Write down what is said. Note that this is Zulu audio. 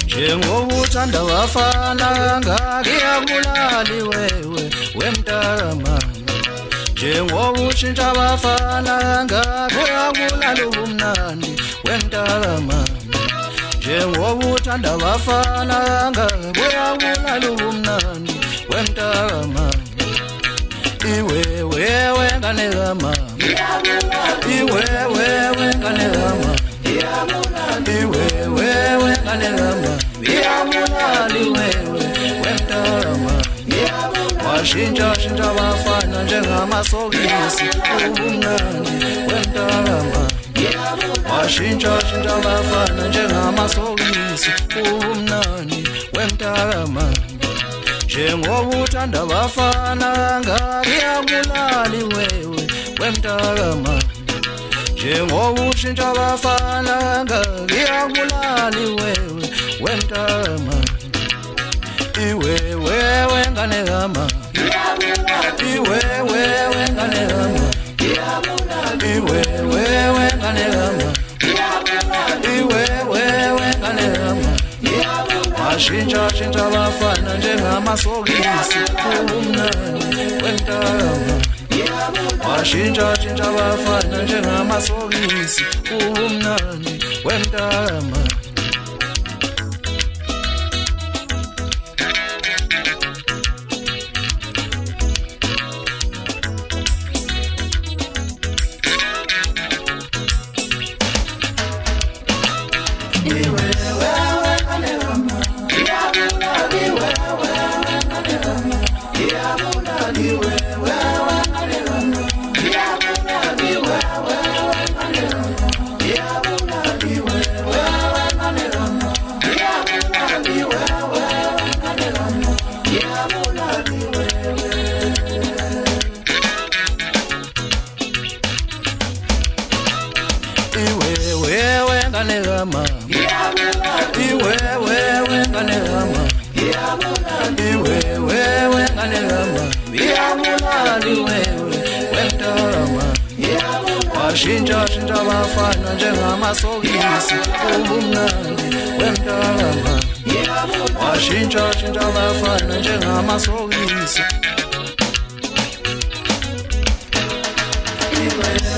Njengokuthanda wafana ngakuyabulali wewe wemntama Njengokutshintsha abafana ngakuyabulali ubumnandi wemntama Njengokuthanda abafana ngakuyabulali ubumnandi wemntama Iwewe ngane kama Iwewe ngane kama Iwewe ngane kama Iyabulali wewe wemntama Washintsha abafana njengamasokisi ubumnandi wemntama Washintsha abafana njengamasokisi ubumnandi wemntama Njengokuthanda abafana ngakuyabulali wewe wemntama Njengokutshintsha abafana ngakuyabulali wewe wemntama Iwewe ngane kama Iwewe ngane kama Iwewe ngane kama Iwewe ngane kama Washintsha abafana njengamasokisi ubumnandi wemntama Washintsha abafana njengamasokisi ubumnandi wemntama Iwewe ngane kama Iwewe ngane kama Iwewe ngane kama Iyabulali wewe wemntama Washintsha abafana njengamasokisi ubumnandi wemntama Washintsha abafana njengamasokisi Iwewe